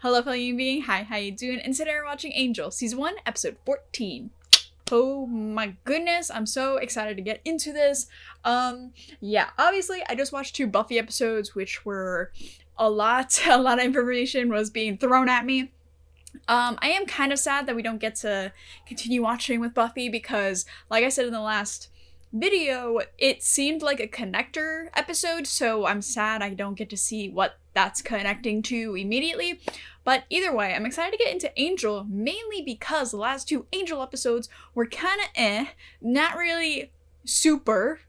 Hello fellow human being, hi, how you doing? And today we're watching Angel, Season 1, Episode 14. Oh my goodness, I'm so excited to get into this. Yeah, obviously I just watched 2 Buffy episodes, which were a lot of information was being thrown at me. I am kind of sad that we don't get to continue watching with Buffy because, like I said in the last video, it seemed like a connector episode, so I'm sad I don't get to see what that's connecting to immediately. But either way, I'm excited to get into Angel, mainly because the last 2 Angel episodes were kind of not really super.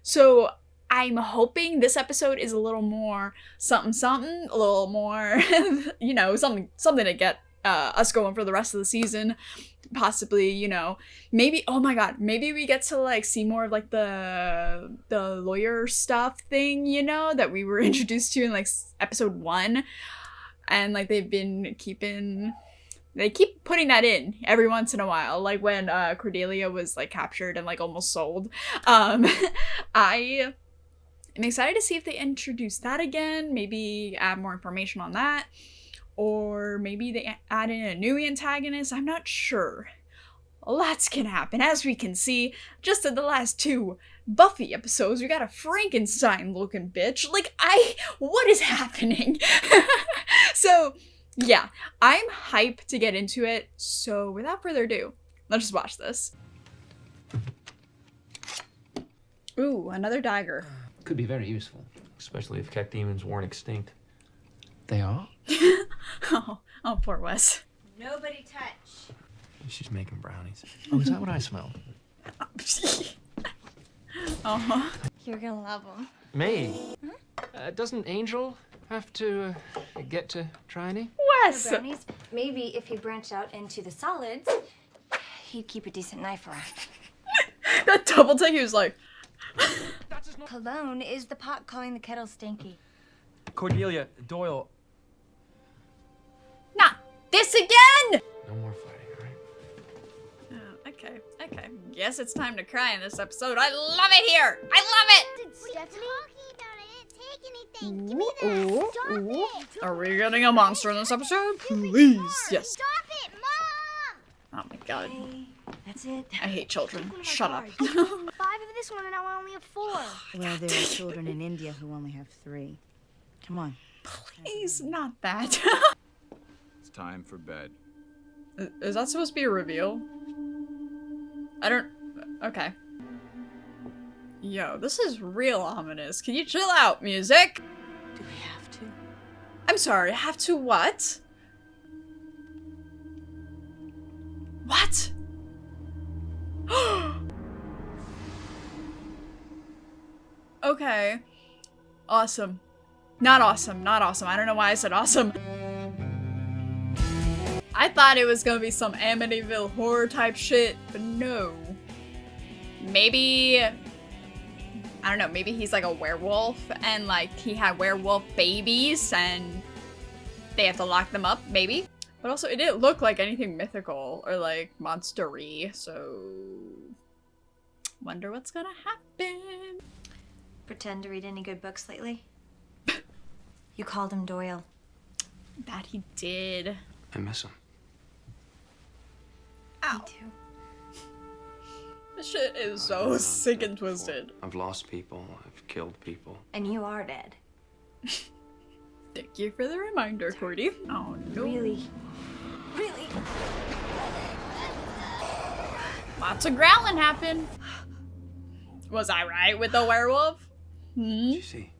So I'm hoping this episode is a little more something, a little more, you know, something to get us going for the rest of the season. Possibly, you know, maybe, oh my god, maybe we get to like see more of like the lawyer stuff thing, you know, that we were introduced to in like episode 1. And like they keep putting that in every once in a while, like when Cordelia was like captured and like almost sold. I am excited to see if they introduce that again, maybe add more information on that. Or maybe they add in a new antagonist. I'm not sure. Lots can happen. As we can see, just in the last 2 Buffy episodes, we got a Frankenstein-looking bitch. Like, what is happening? So, yeah, I'm hyped to get into it. So, without further ado, let's just watch this. Ooh, another dagger. Could be very useful, especially if cat demons weren't extinct. They are? Oh, poor Wes. Nobody touch. She's making brownies. Oh, is that what I smell? Uh-huh. You're gonna love them. Me? Doesn't Angel have to get to try any? Wes! Brownies. Maybe if he branched out into the solids, he'd keep a decent knife around. That double take, he was like... Cologne is the pot calling the kettle stinky. Cordelia, Doyle. Not this again! No more fighting, alright? Okay. Guess it's time to cry in this episode. I love it here! I love it! Stephanie? I didn't take anything. Give me that. Stop it. Are we getting a monster in this episode? Please, yes. Stop it, Mom! Oh my god. Okay, that's it. I hate children. Shut up. 5 of this one and I only have 4. Well, there are children in India who only have 3. Come on. Please, not that. It's time for bed. Is that supposed to be a reveal? I don't... Okay. Yo, this is real ominous. Can you chill out, music? Do we have to? I'm sorry, have to what? What? Okay. Awesome. Not awesome. I don't know why I said awesome. I thought it was gonna be some Amityville horror type shit, but no. Maybe... I don't know, maybe he's like a werewolf and like he had werewolf babies and they have to lock them up, maybe? But also it didn't look like anything mythical or like monster-y, so... Wonder what's gonna happen. Pretend to read any good books lately? You called him Doyle. That he did. I miss him. Ow. Me too. This shit is so sick and twisted. I've lost people. I've killed people. And you are dead. Thank you for the reminder, Cordy. Oh no. Really? Really? Lots of growling happened. Was I right with the werewolf? Did you see?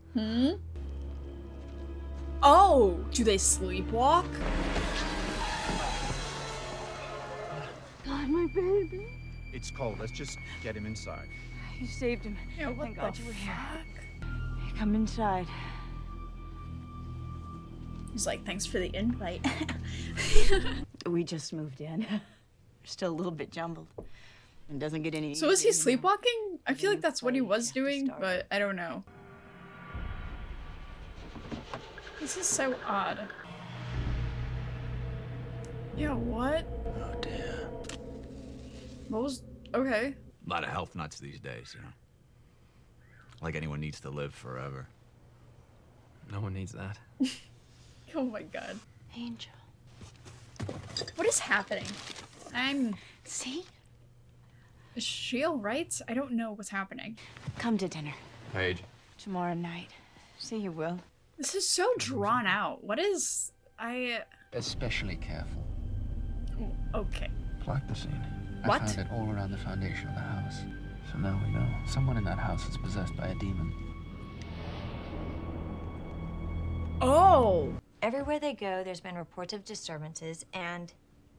Oh, do they sleepwalk? God, my baby. It's cold. Let's just get him inside. You saved him. Yeah, what Thank God the you were here. fuck? Come inside. He's like, thanks for the invite. We just moved in. We're still a little bit jumbled. It doesn't get any So was he easier, you know. sleepwalking? I feel like that's what he was You have to doing, start. but I don't know. This is so odd. Yeah, what? Oh dear. What was... Okay. A lot of health nuts these days, you know. Like anyone needs to live forever. No one needs that. Oh my god. Angel. What is happening? See? Is she alright? I don't know what's happening. Come to dinner. Paige. Tomorrow night. See you will. This is so drawn out. What is... Especially careful. Okay. Like the scene. What? I found it all around the foundation of the house. So now we know. Someone in that house is possessed by a demon. Oh! Everywhere they go, there's been reports of disturbances and,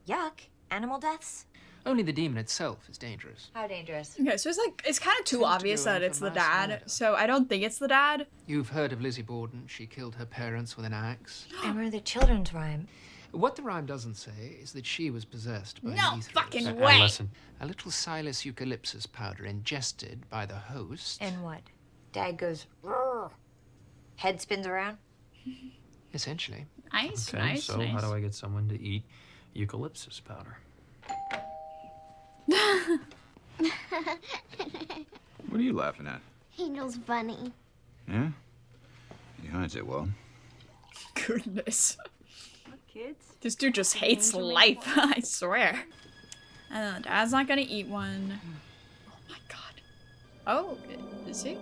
yuck, animal deaths. Only the demon itself is dangerous. How dangerous? Okay, so it's kind of too Tends to obvious go in that it's for the mass dad, murder. so I don't think it's the dad. You've heard of Lizzie Borden. She killed her parents with an axe. I remember the children's rhyme. What the rhyme doesn't say is that she was possessed by No an ethros. fucking way! Listen. A little Silas eucalyptus powder ingested by the host. And what? Dad goes, "Rrr." Head spins around. Essentially. Nice, Okay, nice, so nice. how do I get someone to eat eucalyptus powder? What are you laughing at? Angel's funny. Yeah? He hides it well. Goodness. Kids? This dude just hates life, I swear. And dad's not gonna eat one. Oh my god. Oh, is he?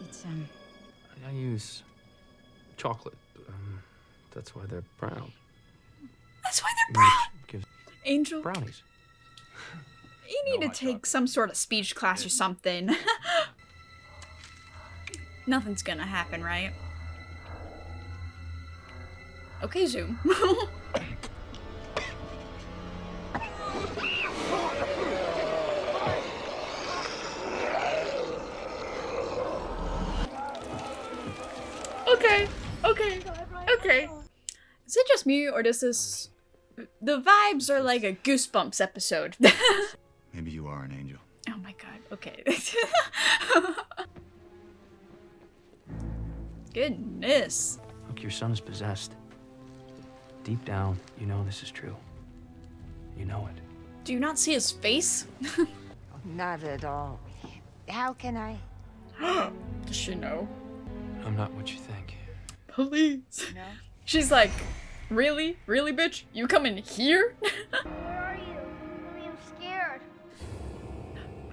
It's, I use chocolate. That's why they're brown. That's why they're brown! Gives Angel, brownies. you need to take some sort of speech class or something. Nothing's gonna happen, right? Okay, Zoom. Okay. Is it just me, or does this... The vibes are like a Goosebumps episode. Maybe you are an angel. Oh my god, okay. Goodness. Look, your son's possessed. Deep down, you know this is true. You know it. Do you not see his face? Not at all. How can I? Does she know? I'm not what you think. Please. no. She's like, really? Really, bitch? You come in here? Where are you? Mommy, I'm scared.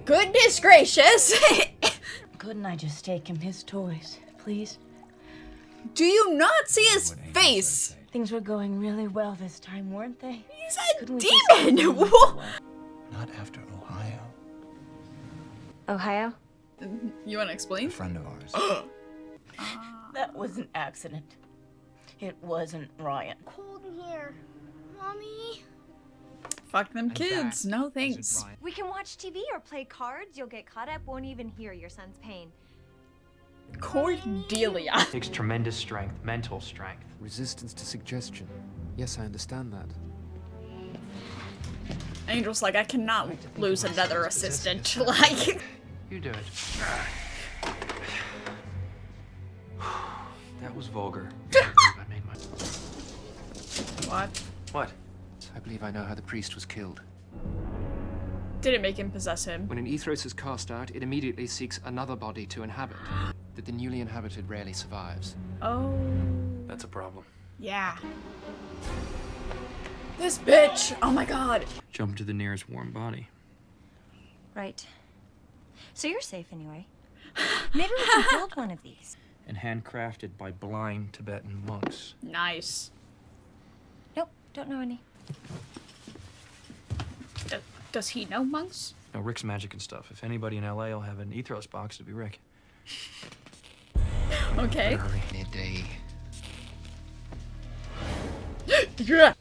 Goodness gracious! Couldn't I just take him his toys, please? Do you not see his What angel face? said, Things were going really well this time, weren't they? He's a Couldn't we just demon! Whoa. Not after Ohio. Ohio? You wanna A explain? friend of ours. That was an accident. It wasn't Ryan. Cold in here. Mommy? Fuck them And kids. that No isn't thanks. Ryan. We can watch TV or play cards. You'll get caught up, won't even hear your son's pain. Cordelia. Takes tremendous strength, mental strength. Resistance to suggestion. Yes, I understand that. Angel's like, I cannot like to think lose of myself another as possessing assistant. a son. Like, You do it. That was vulgar. I made my... what? What? I believe I know how the priest was killed. Did it make him possess him? When an ethros is cast out, it immediately seeks another body to inhabit. That the newly inhabited rarely survives. Oh, That's a problem. yeah. This bitch! Oh my god. Jump to the nearest warm body. Right. So you're safe anyway. Maybe we can build one of these. And handcrafted by blind Tibetan monks. Nice. Nope, don't know any. Does he know monks? No, Rick's magic and stuff. If anybody in LA will have an ethos box, it'd be Rick. Okay. Better hurry. Midday. Yeah.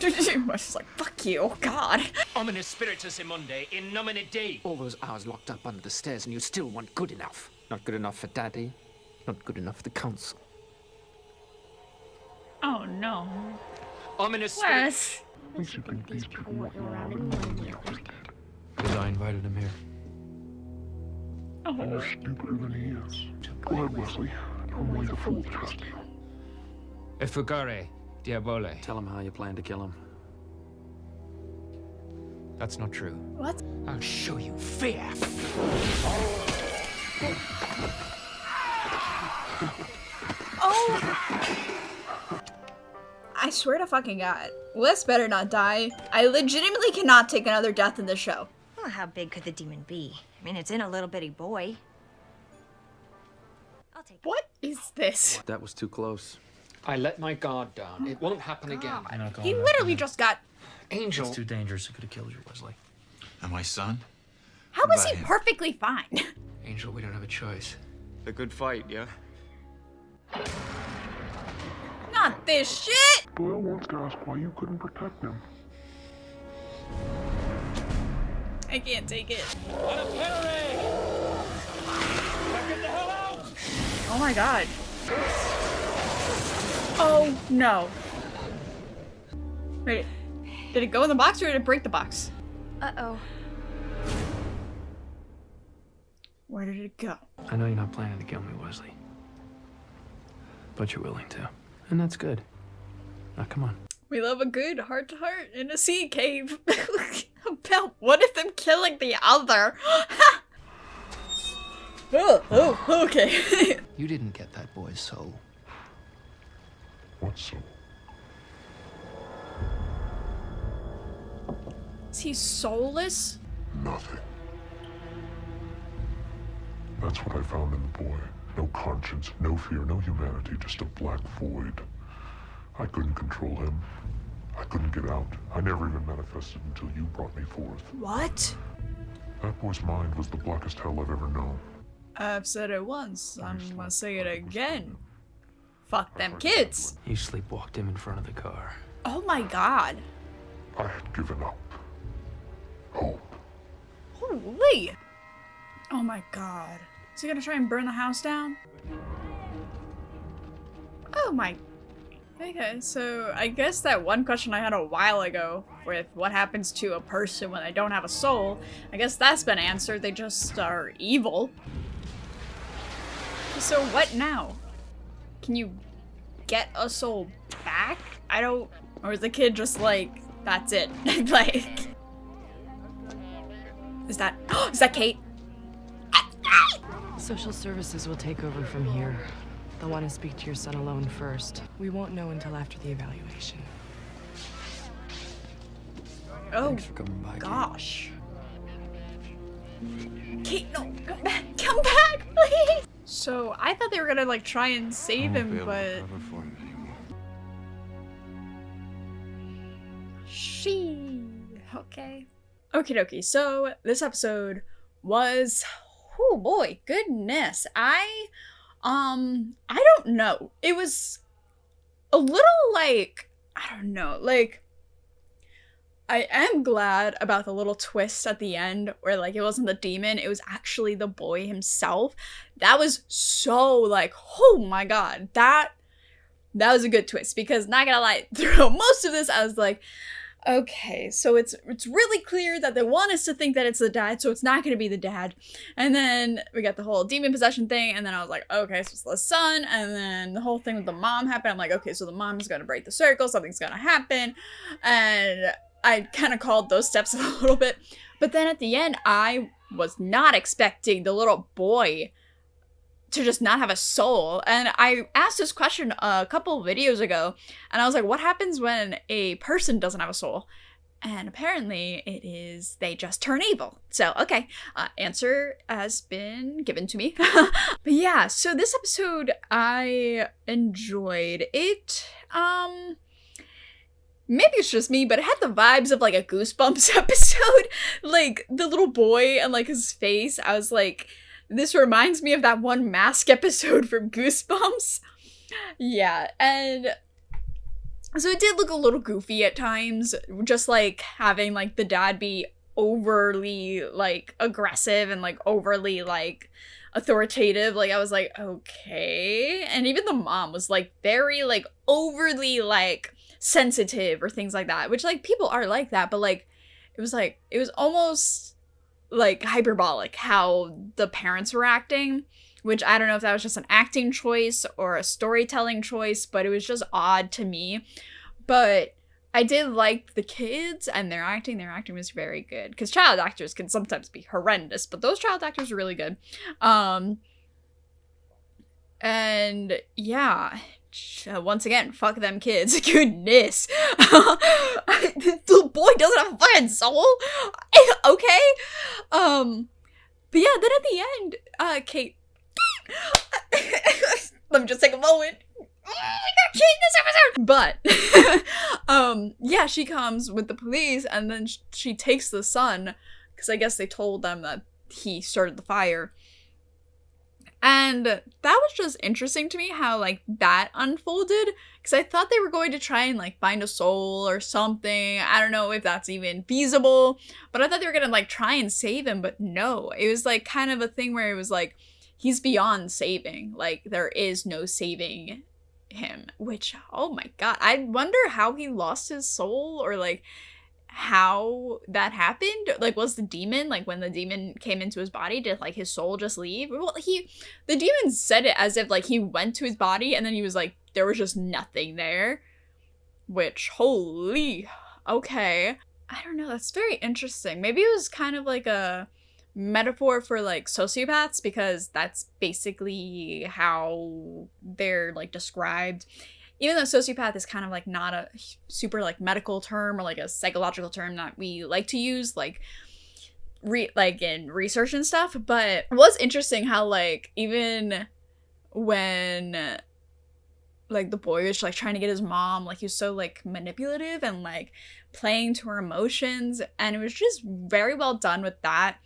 I was like, fuck you, oh god. Ominous spiritus immundi in nomine Dei. All those hours locked up under the stairs and you still want good enough. Not good enough for Daddy. Not good enough for the council. Oh no. Ominous spiritus. Wes. Because I invited him here. Oh. Stupider than he is. Go ahead, Wesley. I'm going to full test you. Effugare, diabole. Tell him how you plan to kill him. That's not true. What? I'll show you fear. Oh! I swear to fucking God. Wes better not die. I legitimately cannot take another death in this show. Well, how big could the demon be? I mean, it's in a little bitty boy. I'll take it. What is this? That was too close. I let my guard down. It won't happen again. He literally just got... Angel. It's too dangerous. It could have killed you, Wesley. And my son? How was he About him. perfectly fine? Angel, we don't have a choice. A good fight, yeah? Not this shit! Doyle wants to ask why you couldn't protect him. I can't take it. Oh my God. Oh no. Wait, did it go in the box or did it break the box? Uh-oh. Where did it go? I know you're not planning to kill me, Wesley. But you're willing to. And that's good. Now, come on. We love a good heart-to-heart in a sea cave. About one of them killing the other. Oh, okay. You didn't get that boy's soul. What so? Is he soulless? Nothing. That's what I found in the boy. No conscience, no fear, no humanity, just a black void. I couldn't control him. I couldn't get out. I never even manifested until you brought me forth. What? That boy's mind was the blackest hell I've ever known. I've said it once. I'm gonna say it again. Fuck them kids. You sleepwalked him in front of the car. Oh my God. I had given up. Hope. Holy. Oh my God. Is he gonna try and burn the house down? Oh my. Okay, so I guess that one question I had a while ago with what happens to a person when they don't have a soul, I guess that's been answered. They just are evil. So what now? Can you get a soul back? I don't... Or is the kid just like, that's it? Like... Is that... Is that Kate? Social services will take over from here. They'll want to speak to your son alone first. We won't know until after the evaluation. Oh, Thanks for coming by, Kate. gosh. Kate, no, come back, please. So I thought they were gonna like try and save him, but okay. Okie dokie. So this episode was, oh boy, goodness. I don't know. It was a little like, I don't know, like, I am glad about the little twist at the end where like it wasn't the demon, it was actually the boy himself. That was so like, oh my God, that was a good twist, because not gonna lie, through most of this I was like, okay, so it's really clear that they want us to think that it's the dad, so it's not going to be the dad. And then we got the whole demon possession thing, and then I was like, okay, so it's the son, and then the whole thing with the mom happened. I'm like, okay, so the mom's going to break the circle, something's going to happen, and I kind of called those steps a little bit. But then at the end, I was not expecting the little boy to just not have a soul. And I asked this question a couple videos ago, and I was like, what happens when a person doesn't have a soul? And apparently it is they just turn evil. So, okay, answer has been given to me. But yeah, so this episode I enjoyed it. Maybe it's just me, but it had the vibes of like a Goosebumps episode. Like the little boy and like his face, I was like, this reminds me of that one Mask episode from Goosebumps. Yeah, and so it did look a little goofy at times, just like having like the dad be overly like aggressive and like overly like authoritative. Like I was like, okay. And even the mom was like very like overly like sensitive or things like that, which like people are like that, but like it was almost like hyperbolic how the parents were acting, which I don't know if that was just an acting choice or a storytelling choice, but it was just odd to me. But I did like the kids and their acting. Their acting was very good. Because child actors can sometimes be horrendous, but those child actors are really good. And yeah, once again, fuck them kids. Goodness. The boy doesn't have a fucking soul. Okay. But yeah, then at the end, Kate. Let me just take a moment. But yeah, she comes with the police, and then she takes the son, because I guess they told them that he started the fire. And that was just interesting to me how, like, that unfolded, because I thought they were going to try and, like, find a soul or something. I don't know if that's even feasible, but I thought they were gonna, like, try and save him, but no. It was, like, kind of a thing where it was, like, he's beyond saving. Like, there is no saving him, which, oh my god, I wonder how he lost his soul, or, like, how that happened. Like, was the demon, like, when the demon came into his body, did, like, his soul just leave? Well, the demon said it as if, like, he went to his body and then he was like, there was just nothing there, which, holy, okay. I don't know, that's very interesting. Maybe it was kind of like a metaphor for, like, sociopaths, because that's basically how they're, like, described. Even though sociopath is kind of, like, not a super, like, medical term or, like, a psychological term that we like to use, like, in research and stuff, but it was interesting how, like, even when, like, the boy was, like, trying to get his mom, like, he was so, like, manipulative and, like, playing to her emotions, and it was just very well done with that.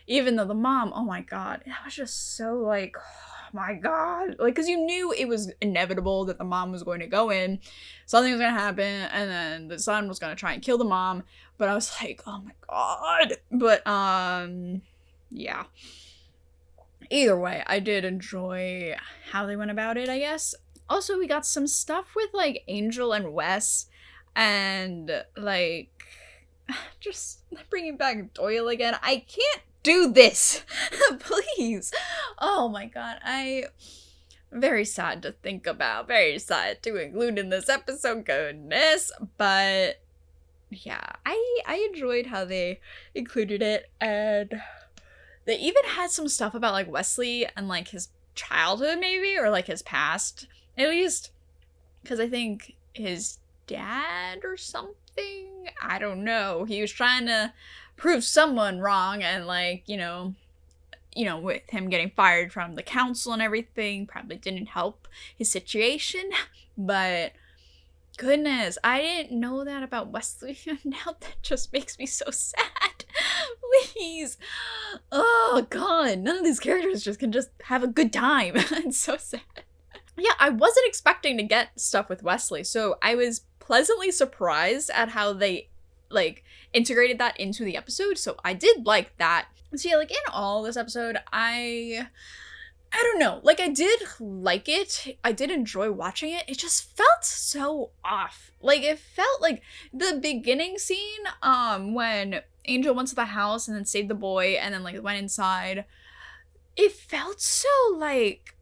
Even though the mom, oh my god, that was just so, like, oh my god. Like, because you knew it was inevitable that the mom was going to go in, something was going to happen, and then the son was going to try and kill the mom, but I was like, oh my god. But, yeah. Either way, I did enjoy how they went about it, I guess. Also, we got some stuff with, like, Angel and Wes, and, like, just bringing back Doyle again. I can't do this. Please. Oh my god. Very sad to think about. Very sad to include in this episode. Goodness. But yeah, I enjoyed how they included it, and they even had some stuff about, like, Wesley and, like, his childhood, maybe, or, like, his past, at least, because I think his dad or something, I don't know, he was trying to prove someone wrong, and, like, you know, with him getting fired from the council and everything, probably didn't help his situation. But goodness, I didn't know that about Wesley, and now that just makes me so sad. Please. Oh god, none of these characters can just have a good time. It's so sad. Yeah, I wasn't expecting to get stuff with Wesley, so I was pleasantly surprised at how they, like, integrated that into the episode, so I did like that. So yeah, like, in all this episode, I don't know, like, I did like it, I did enjoy watching it, it just felt so off. Like, it felt like the beginning scene, when Angel went to the house and then saved the boy and then, like, went inside, it felt so, like,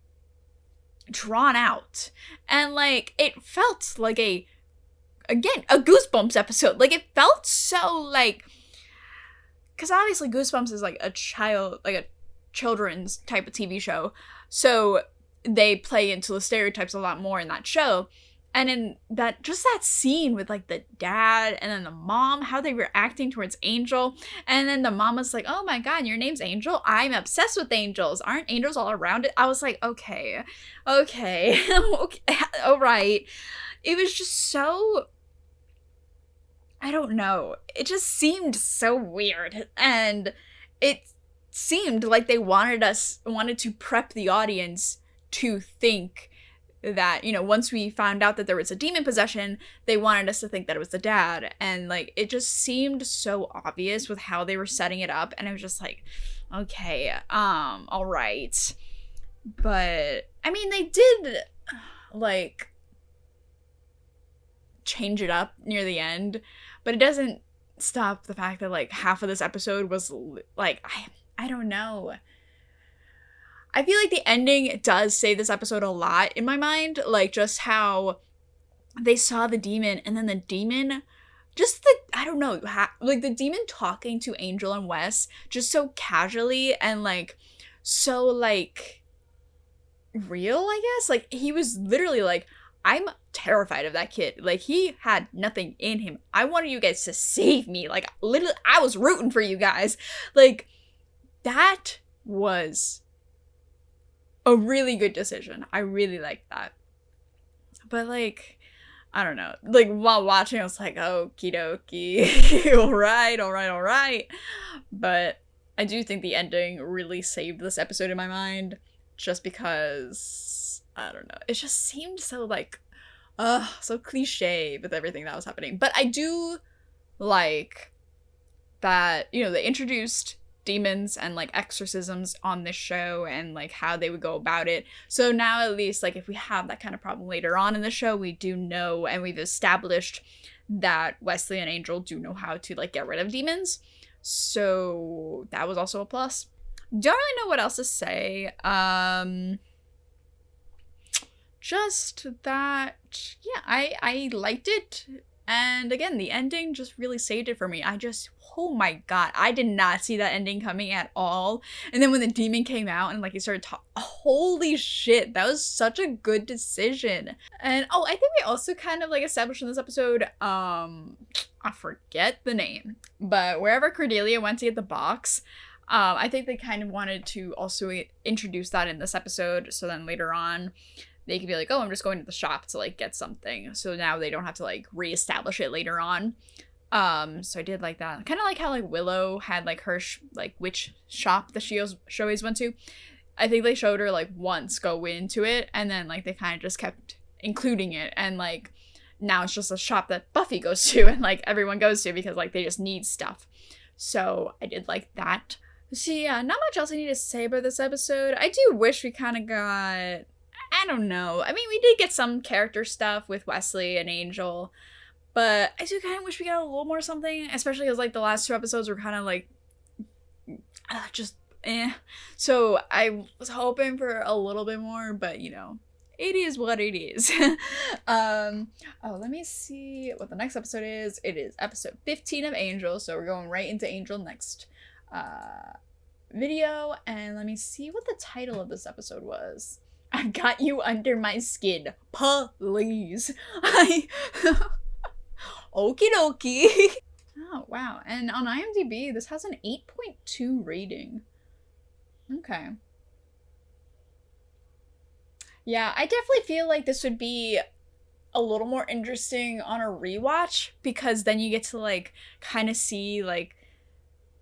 drawn out, and, like, it felt like a Goosebumps episode. Like, it felt so, like, because obviously Goosebumps is, like, a children's type of TV show, so they play into the stereotypes a lot more in that show. And in that scene with, like, the dad and then the mom, how they were acting towards Angel, and then the mom was like, oh my god, your name's Angel? I'm obsessed with angels. Aren't angels all around it? I was like, okay, okay, all right. It was just so, I don't know. It just seemed so weird, and it seemed like they wanted to prep the audience to think that, you know, once we found out that there was a demon possession, they wanted us to think that it was the dad, and, like, it just seemed so obvious with how they were setting it up, and it was just like, okay, all right. But I mean, they did, like, change it up near the end, but it doesn't stop the fact that, like, half of this episode was, like, I don't know. I feel like the ending does save this episode a lot in my mind, like, just how they saw the demon, and then the demon just the, I don't know, like the demon talking to Angel and Wes just so casually and like so like real, I guess. Like he was literally like, I'm terrified of that kid. Like he had nothing in him. I wanted you guys to save me. Like literally, I was rooting for you guys. Like that was a really good decision. I really liked that. But like, I don't know. Like while watching, I was like, okie dokie. all right. But I do think the ending really saved this episode in my mind. Just because, I don't know. It just seemed so like, so cliche with everything that was happening. But I do like that, you know, they introduced demons and like exorcisms on this show and like how they would go about it. So now at least like if we have that kind of problem later on in the show, we do know, and we've established that Wesley and Angel do know how to like get rid of demons. So that was also a plus. Don't really know what else to say. Just that, yeah, I liked it. And again, the ending just really saved it for me. Oh my god, I did not see that ending coming at all. And then when the demon came out and like he started talking, holy shit, that was such a good decision. And oh, I think we also kind of like established in this episode, I forget the name, but wherever Cordelia went to get the box, I think they kind of wanted to also introduce that in this episode. So then later on, they could be like, oh, I'm just going to the shop to like get something. So now they don't have to like reestablish it later on. So I did like that. Kind of like how like Willow had like her like which shop that she always went to. I think they showed her like once go into it, and then like they kind of just kept including it, and like now it's just a shop that Buffy goes to and like everyone goes to because like they just need stuff. So I did like that. So yeah, not much else I need to say about this episode. I do wish we kind of got, I don't know. I mean, we did get some character stuff with Wesley and Angel, but I do kind of wish we got a little more something, especially because like the last 2 episodes were kind of like just eh. So I was hoping for a little bit more, but you know, it is what it is. Oh, let me see what the next episode is. It is episode 15 of Angel, so we're going right into Angel next video. And let me see what the title of this episode was. I got you under my skin, please. Okie dokie. Oh, wow. And on IMDb, this has an 8.2 rating. Okay. Yeah, I definitely feel like this would be a little more interesting on a rewatch, because then you get to like kind of see like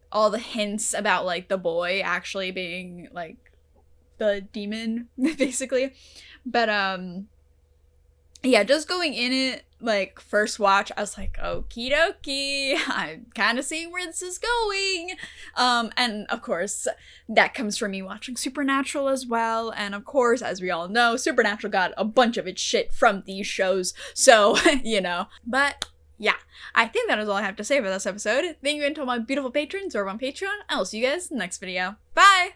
all the hints about like the boy actually being like the demon basically. But yeah, just going in it like first watch, I was like, okie dokie, I'm kind of seeing where this is going. And of course that comes from me watching Supernatural as well, and of course, as we all know, Supernatural got a bunch of its shit from these shows, so you know. But yeah, I think that is all I have to say for this episode. Thank you again to all my beautiful patrons who are on Patreon. I'll see you guys in the next video. Bye!